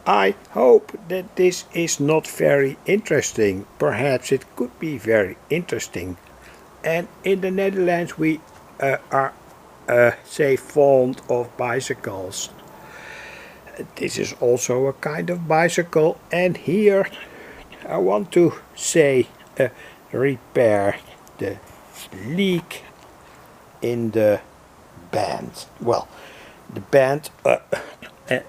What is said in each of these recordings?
I hope that this is not very interesting. Perhaps it could be very interesting. And in the Netherlands we are say fond of bicycles. This is also a kind of bicycle, and here I want to say repair the leak in the band. Well, the band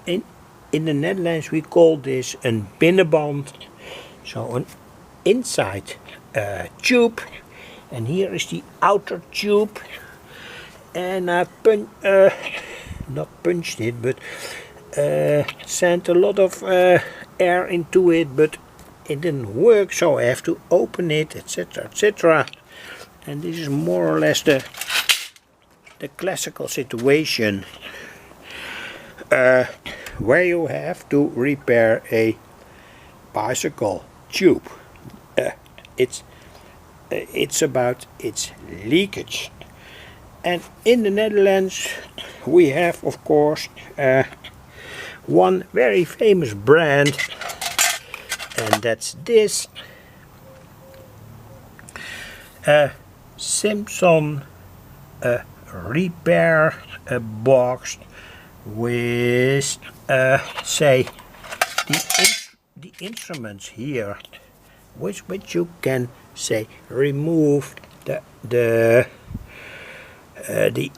in the Netherlands we call this een binnenband, so an inside tube, and here is the outer tube, and I not punched it, but sent a lot of air into it, but it didn't work, so I have to open it, etc, etc. And this is more or less the classical situation where you have to repair a bicycle tube. It's about its leakage. And in the Netherlands we have, of course, one very famous brand, and that's this Simpson repair box with say the instruments here, which you can say remove the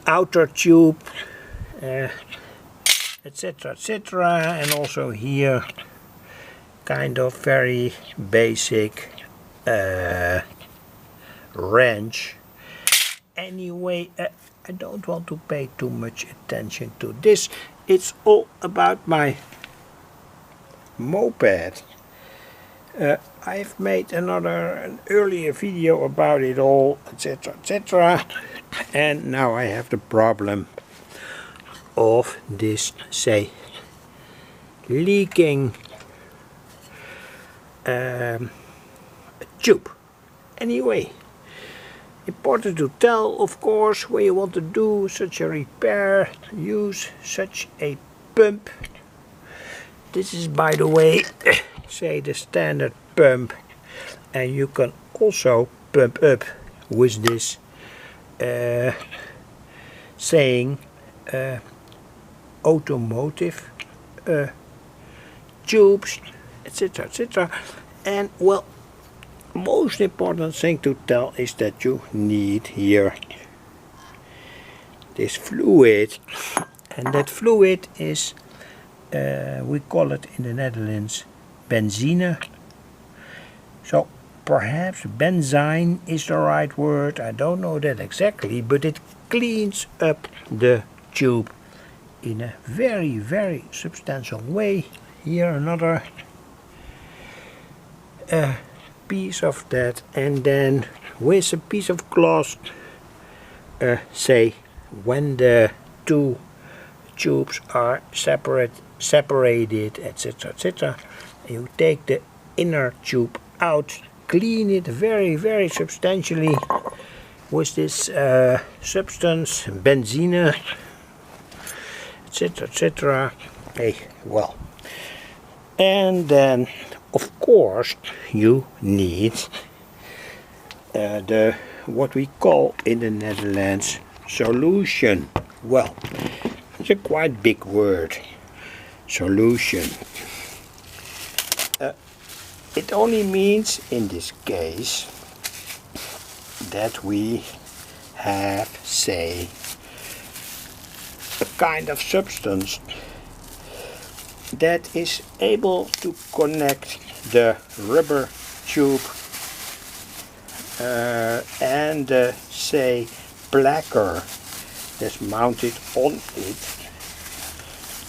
outer tube, etc, etc, and also here kind of very basic wrench. Anyway, I don't want to pay too much attention to this. It's all about my moped. I've made an earlier video about it all, etc, etc, and now I have the problem of this, say, leaking tube. Anyway, important to tell, of course, when you want to do such a repair, use such a pump. This is, by the way, say the standard pump, and you can also pump up with this saying automotive tubes, etc, etc. And well, most important thing to tell is that you need here this fluid, and that fluid is we call it in the Netherlands benzine. So perhaps benzine is the right word, I don't know that exactly, but it cleans up the tube in a very, very substantial way. Here another piece of that, and then with a piece of cloth, say when the two tubes are separated, etc, etc, you take the inner tube out, clean it very, very substantially with this substance, benzine, etc, etc. Hey, well, and then of course you need the what we call in the Netherlands solution. Well, it's a quite big word, solution. It only means in this case that we have, say, a kind of substance that is able to connect the rubber tube and the, say, plackard that's mounted on it.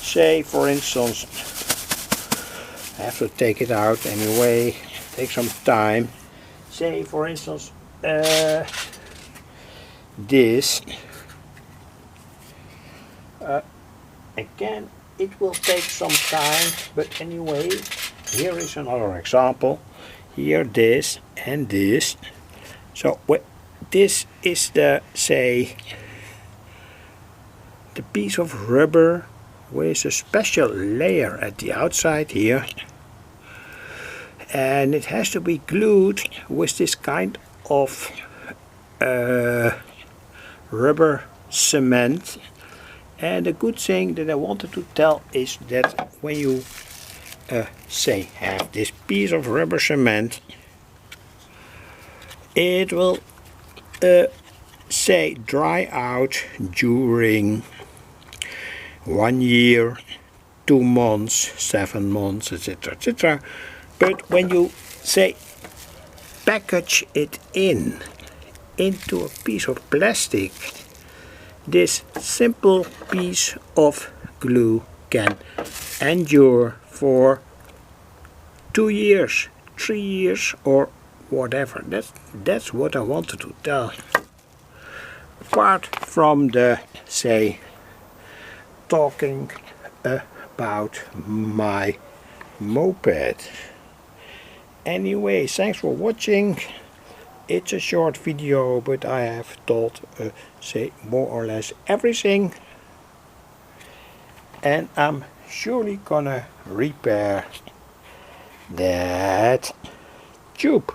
Say, for instance, I have to take it out anyway, take some time. Say, for instance, this. Again, it will take some time, but anyway, here is another example. Here, this and this. So this is the, say, the piece of rubber with a special layer at the outside here, and it has to be glued with this kind of rubber cement. And the good thing that I wanted to tell is that when you say have this piece of rubber cement, it will say dry out during 1 year, 2 months, 7 months, etc., etc. But when you say package it into a piece of plastic, this simple piece of glue can endure for 2 years, 3 years, or whatever. That's what I wanted to tell. Apart from the, say, talking about my moped. Anyway, thanks for watching. It's a short video, but I have told, say, more or less everything. And I'm surely gonna repair that tube.